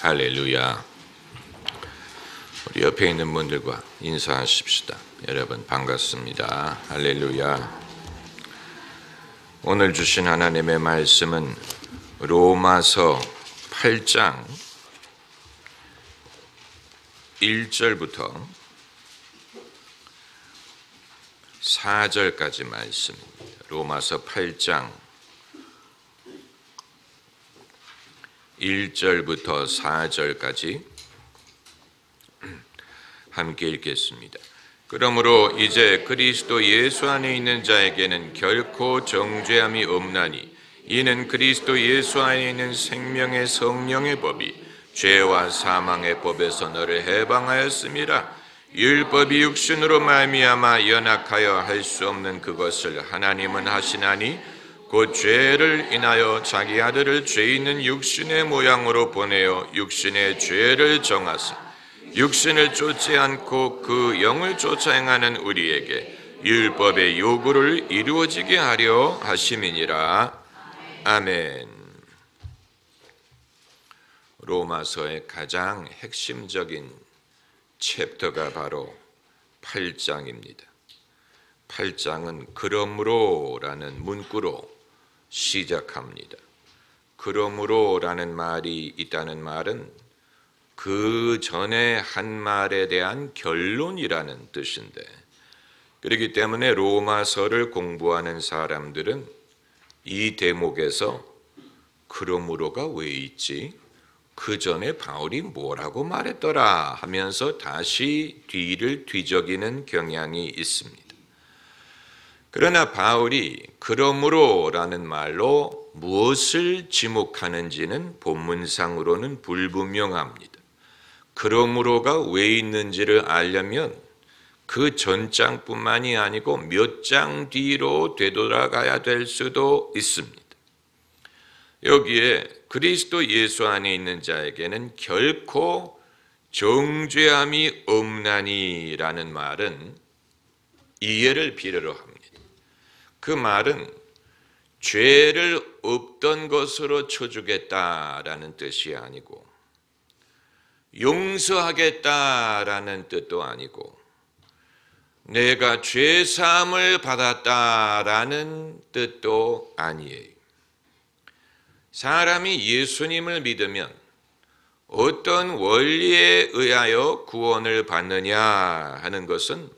할렐루야. 우리 옆에 있는 분들과 인사하십시다. 여러분 반갑습니다. 할렐루야. 오늘 주신 하나님의 말씀은 로마서 8장 1절부터 4절까지 말씀입니다. 로마서 8장 1절부터 4절까지 함께 읽겠습니다. 그러므로 이제 그리스도 예수 안에 있는 자에게는 결코 정죄함이 없나니 이는 그리스도 예수 안에 있는 생명의 성령의 법이 죄와 사망의 법에서 너를 해방하였음이라. 율법이 육신으로 말미암아 연약하여 할 수 없는 그것을 하나님은 하시나니 곧 죄를 인하여 자기 아들을 죄 있는 육신의 모양으로 보내어 육신의 죄를 정하사 육신을 쫓지 않고 그 영을 쫓아 행하는 우리에게 율법의 요구를 이루어지게 하려 하심이니라. 아멘. 로마서의 가장 핵심적인 챕터가 바로 8장입니다. 8장은 그러므로라는 문구로 시작합니다. 그러므로라는 말이 있다는 말은 그 전에 한 말에 대한 결론이라는 뜻인데, 그렇기 때문에 로마서를 공부하는 사람들은 이 대목에서 그러므로가 왜 있지? 그 전에 바울이 뭐라고 말했더라 하면서 다시 뒤를 뒤적이는 경향이 있습니다. 그러나 바울이 그러므로라는 말로 무엇을 지목하는지는 본문상으로는 불분명합니다. 그러므로가 왜 있는지를 알려면 그 전장뿐만이 아니고 몇 장 뒤로 되돌아가야 될 수도 있습니다. 여기에 그리스도 예수 안에 있는 자에게는 결코 정죄함이 없나니라는 말은 이해를 필요로 합니다. 그 말은 죄를 없던 것으로 쳐주겠다라는 뜻이 아니고 용서하겠다라는 뜻도 아니고 내가 죄사함을 받았다라는 뜻도 아니에요. 사람이 예수님을 믿으면 어떤 원리에 의하여 구원을 받느냐 하는 것은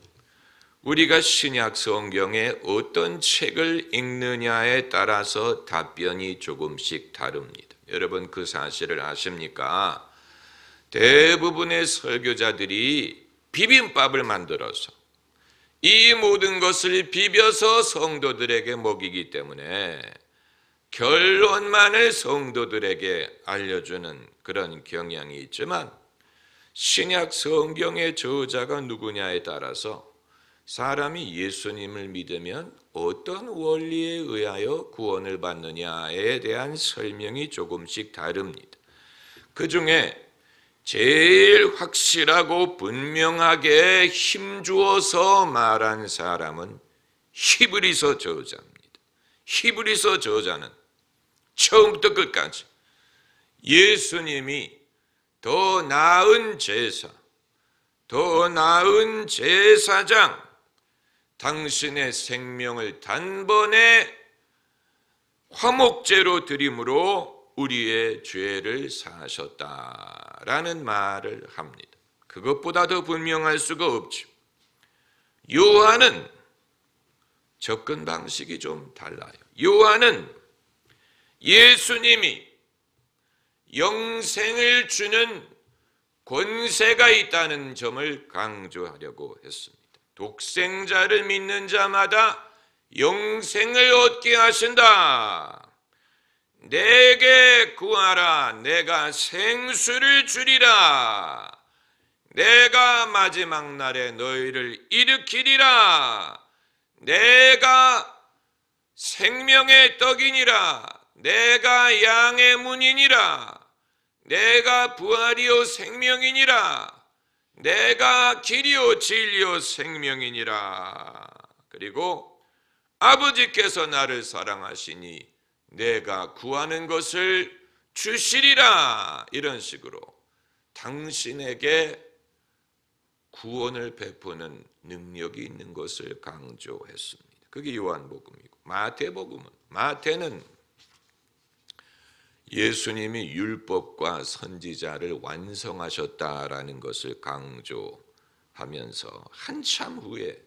우리가 신약 성경의 어떤 책을 읽느냐에 따라서 답변이 조금씩 다릅니다. 여러분 그 사실을 아십니까? 대부분의 설교자들이 비빔밥을 만들어서 이 모든 것을 비벼서 성도들에게 먹이기 때문에 결론만을 성도들에게 알려주는 그런 경향이 있지만 신약 성경의 저자가 누구냐에 따라서 사람이 예수님을 믿으면 어떤 원리에 의하여 구원을 받느냐에 대한 설명이 조금씩 다릅니다. 그 중에 제일 확실하고 분명하게 힘주어서 말한 사람은 히브리서 저자입니다. 히브리서 저자는 처음부터 끝까지 예수님이 더 나은 제사, 더 나은 제사장, 당신의 생명을 단번에 화목제로 드림으로 우리의 죄를 사하셨다라는 말을 합니다. 그것보다 더 분명할 수가 없죠. 요한은 접근 방식이 좀 달라요. 요한은 예수님이 영생을 주는 권세가 있다는 점을 강조하려고 했습니다. 독생자를 믿는 자마다 영생을 얻게 하신다. 내게 구하라. 내가 생수를 주리라. 내가 마지막 날에 너희를 일으키리라. 내가 생명의 떡이니라. 내가 양의 문이니라. 내가 부활이요 생명이니라. 내가 길이요 진리요 생명이니라. 그리고 아버지께서 나를 사랑하시니 내가 구하는 것을 주시리라. 이런 식으로 당신에게 구원을 베푸는 능력이 있는 것을 강조했습니다. 그게 요한복음이고, 마태는 예수님이 율법과 선지자를 완성하셨다라는 것을 강조하면서 한참 후에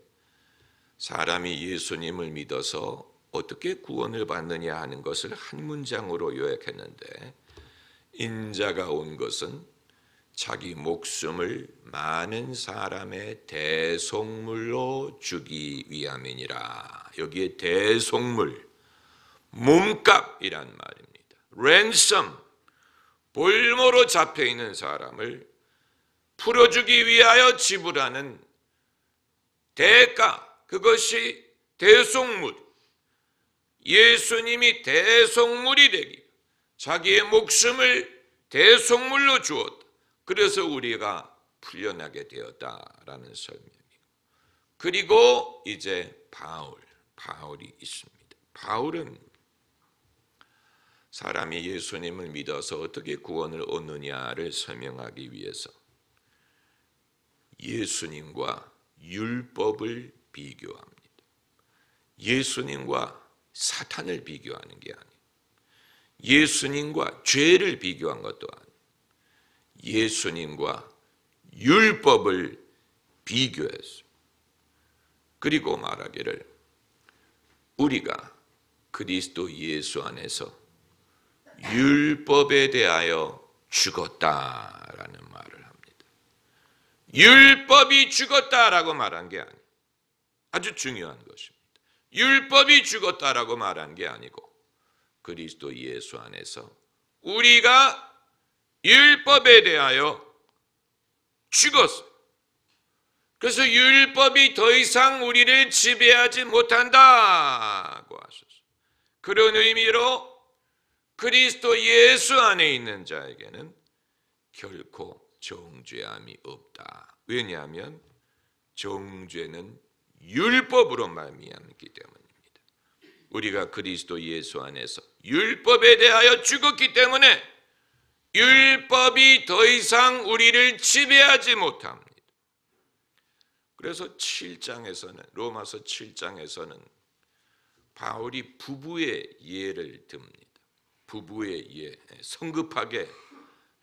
사람이 예수님을 믿어서 어떻게 구원을 받느냐 하는 것을 한 문장으로 요약했는데, 인자가 온 것은 자기 목숨을 많은 사람의 대속물로 주기 위함이니라. 여기에 대속물, 몸값이란 말입니다. ransom, 볼모로 잡혀있는 사람을 풀어주기 위하여 지불하는 대가, 그것이 대속물. 예수님이 대속물이 되기, 자기의 목숨을 대속물로 주었다. 그래서 우리가 풀려나게 되었다라는 설명이고, 그리고 이제 바울이 있습니다. 바울은 사람이 예수님을 믿어서 어떻게 구원을 얻느냐를 설명하기 위해서 예수님과 율법을 비교합니다. 예수님과 사탄을 비교하는 게 아니에요. 예수님과 죄를 비교한 것도 아니에요. 예수님과 율법을 비교했어요. 그리고 말하기를 우리가 그리스도 예수 안에서 율법에 대하여 죽었다라는 말을 합니다. 율법이 죽었다라고 말한 게 아니에요. 아주 중요한 것입니다. 율법이 죽었다라고 말한 게 아니고 그리스도 예수 안에서 우리가 율법에 대하여 죽었어요. 그래서 율법이 더 이상 우리를 지배하지 못한다고 하셨어요. 그런 의미로 그리스도 예수 안에 있는 자에게는 결코 정죄함이 없다. 왜냐하면 정죄는 율법으로 말미암기 때문입니다. 우리가 그리스도 예수 안에서 율법에 대하여 죽었기 때문에 율법이 더 이상 우리를 지배하지 못합니다. 그래서 7장에서는, 로마서 7장에서는 바울이 부부의 예를 듭니다. 부부의 예, 성급하게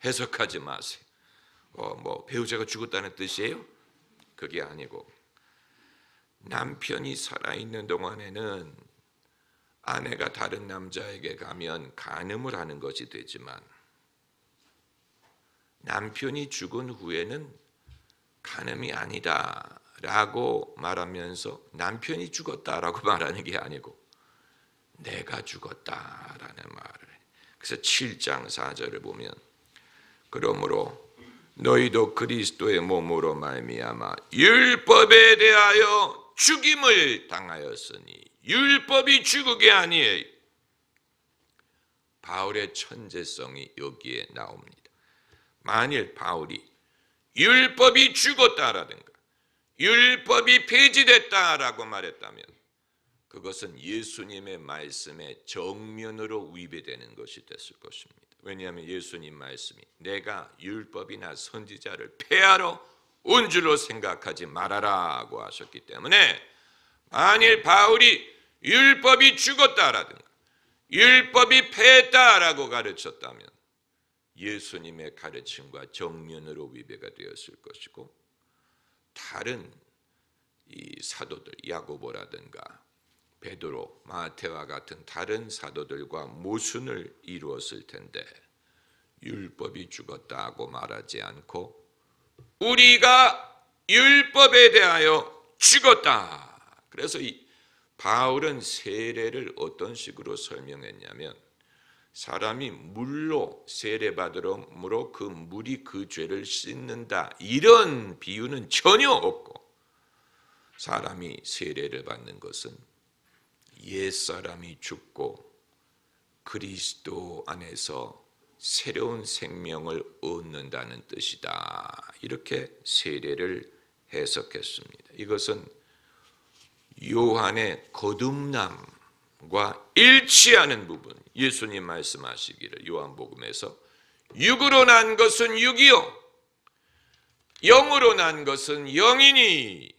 해석하지 마세요. 배우자가 죽었다는 뜻이에요? 그게 아니고, 남편이 살아있는 동안에는 아내가 다른 남자에게 가면 간음을 하는 것이 되지만, 남편이 죽은 후에는 간음이 아니다 라고 말하면서 남편이 죽었다라고 말하는 게 아니고 내가 죽었다라는 말을 해요. 그래서 7장 4절을 보면, 그러므로 너희도 그리스도의 몸으로 말미암아 율법에 대하여 죽임을 당하였으니 율법이 죽으게 아니에요. 바울의 천재성이 여기에 나옵니다. 만일 바울이 율법이 죽었다라든가 율법이 폐지됐다라고 말했다면 그것은 예수님의 말씀에 정면으로 위배되는 것이 됐을 것입니다. 왜냐하면 예수님 말씀이 내가 율법이나 선지자를 폐하러 온 줄로 생각하지 말아라고 하셨기 때문에, 만일 바울이 율법이 죽었다라든가 율법이 폐했다라고 가르쳤다면 예수님의 가르침과 정면으로 위배가 되었을 것이고, 다른 이 사도들 야고보라든가 베드로, 마태와 같은 다른 사도들과 모순을 이루었을 텐데 율법이 죽었다고 말하지 않고 우리가 율법에 대하여 죽었다. 그래서 이 바울은 세례를 어떤 식으로 설명했냐면, 사람이 물로 세례받음으로 그 물이 그 죄를 씻는다, 이런 비유는 전혀 없고, 사람이 세례를 받는 것은 옛사람이 죽고 그리스도 안에서 새로운 생명을 얻는다는 뜻이다. 이렇게 세례를 해석했습니다. 이것은 요한의 거듭남, 일치하는 부분, 예수님 말씀하시기를 요한복음에서 육으로 난 것은 육이요 영으로 난 것은 영이니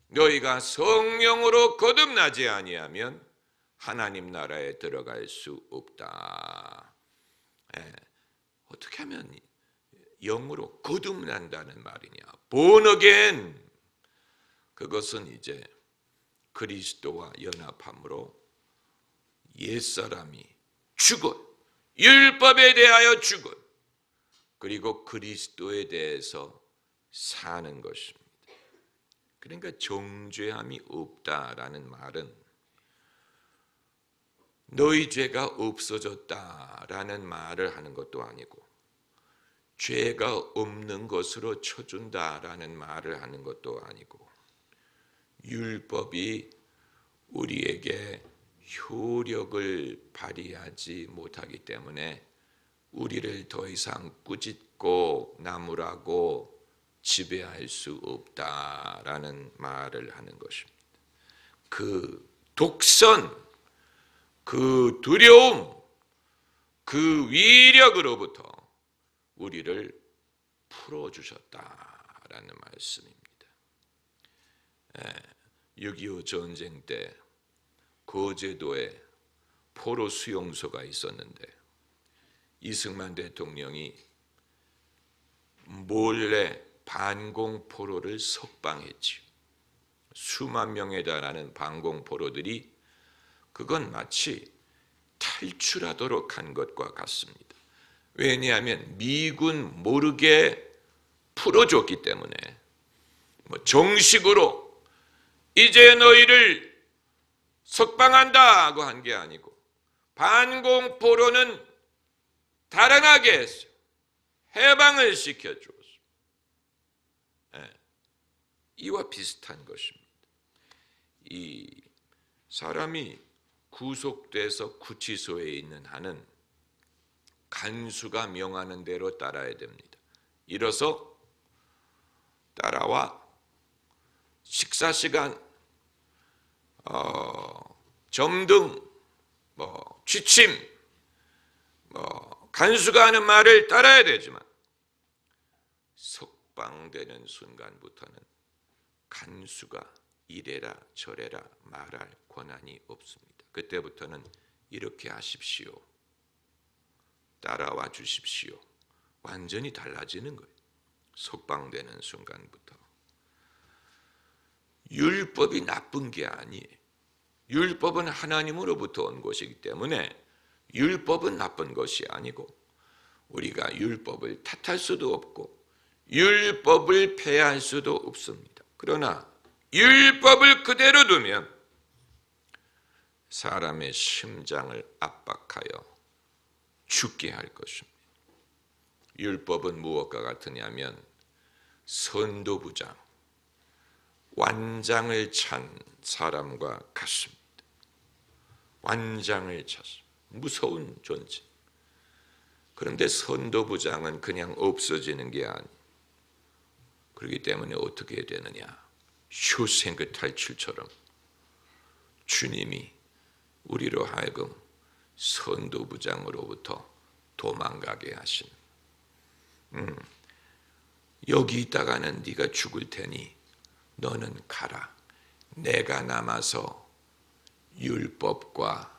너희가 성령으로 거듭나지 아니하면 하나님 나라에 들어갈 수 없다. 어떻게 하면 영으로 거듭난다는 말이냐? born again. 그것은 이제 그리스도와 연합함으로 옛사람이 죽은, 율법에 대하여 죽은, 그리고 그리스도에 대해서 사는 것입니다. 그러니까 정죄함이 없다라는 말은 너희 죄가 없어졌다라는 말을 하는 것도 아니고 죄가 없는 것으로 쳐준다라는 말을 하는 것도 아니고 율법이 우리에게 효력을 발휘하지 못하기 때문에 우리를 더 이상 꾸짖고 나무라고 지배할 수 없다라는 말을 하는 것입니다. 그 독선, 그 두려움, 그 위력으로부터 우리를 풀어주셨다라는 말씀입니다. 6.25 전쟁 때 거제도에 포로 수용소가 있었는데 이승만 대통령이 몰래 반공포로를 석방했지요. 수만 명에 달하는 반공포로들이 그건 마치 탈출하도록 한 것과 같습니다. 왜냐하면 미군 모르게 풀어줬기 때문에 정식으로 이제 너희를 석방한다고 한 게 아니고 반공포로는 달아나게 했어요. 해방을 시켜주었어요. 이와 비슷한 것입니다. 이 사람이 구속돼서 구치소에 있는 한은 간수가 명하는 대로 따라야 됩니다. 일어서 따라와 식사 시간, 점등, 취침, 간수가 하는 말을 따라야 되지만 석방되는 순간부터는 간수가 이래라 저래라 말할 권한이 없습니다. 그때부터는 이렇게 하십시오. 따라와 주십시오. 완전히 달라지는 거예요. 석방되는 순간부터. 율법이 나쁜 게 아니에요. 율법은 하나님으로부터 온 것이기 때문에 율법은 나쁜 것이 아니고 우리가 율법을 탓할 수도 없고 율법을 폐할 수도 없습니다. 그러나 율법을 그대로 두면 사람의 심장을 압박하여 죽게 할 것입니다. 율법은 무엇과 같으냐면 선도부장, 완장을 찬 사람과 같습니다. 완장을 찼습니다. 무서운 존재. 그런데 선도부장은 그냥 없어지는 게 아니에요. 그렇기 때문에 어떻게 해야 되느냐? 쇼생크 탈출처럼 주님이 우리로 하여금 선도부장으로부터 도망가게 하신. 여기 있다가는 네가 죽을 테니 너는 가라. 내가 남아서 율법과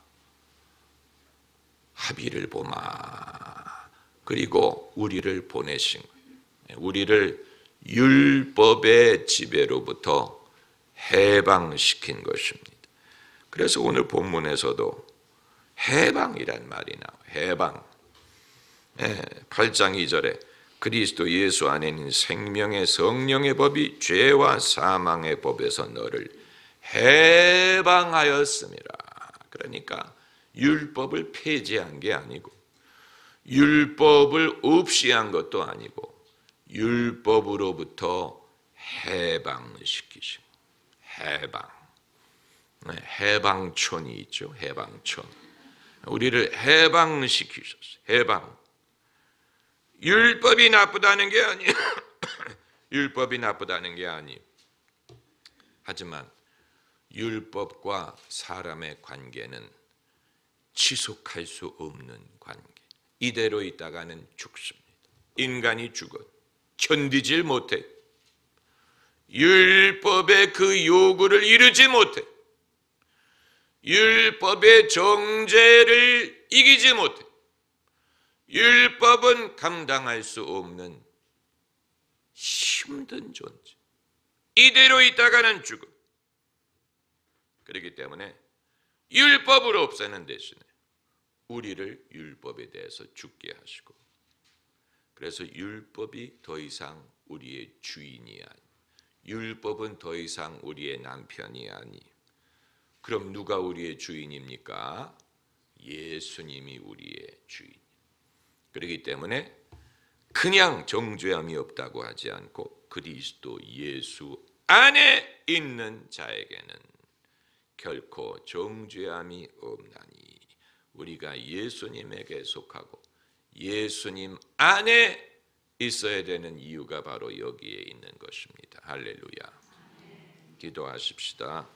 합의를 보마. 그리고 우리를 보내신 거예요. 우리를 율법의 지배로부터 해방시킨 것입니다. 그래서 오늘 본문에서도 해방이란 말이 나와요. 해방. 8장 2절에 그리스도 예수 안에 있는 생명의 성령의 법이 죄와 사망의 법에서 너를 해방하였음이라. 그러니까 율법을 폐지한 게 아니고 율법을 없이 한 것도 아니고 율법으로부터 해방시키신 해방. 해방촌이 있죠. 해방촌. 우리를 해방시키셨어요. 해방. 율법이 나쁘다는 게 아니에요. 율법이 나쁘다는 게 아니에요. 하지만 율법과 사람의 관계는 지속할 수 없는 관계. 이대로 있다가는 죽습니다. 인간이 죽어 견디질 못해. 율법의 그 요구를 이루지 못해. 율법의 정죄를 이기지 못해. 율법은 감당할 수 없는 힘든 존재. 이대로 있다가는 죽어. 그렇기 때문에 율법을 없애는 대신에 우리를 율법에 대해서 죽게 하시고, 그래서 율법이 더 이상 우리의 주인이 아니, 율법은 더 이상 우리의 남편이 아니, 그럼 누가 우리의 주인입니까? 예수님이 우리의 주인. 그렇기 때문에 그냥 정죄함이 없다고 하지 않고 그리스도 예수 안에 있는 자에게는 결코 정죄함이 없나니, 우리가 예수님에게 속하고 예수님 안에 있어야 되는 이유가 바로 여기에 있는 것입니다. 할렐루야. 기도하십시다.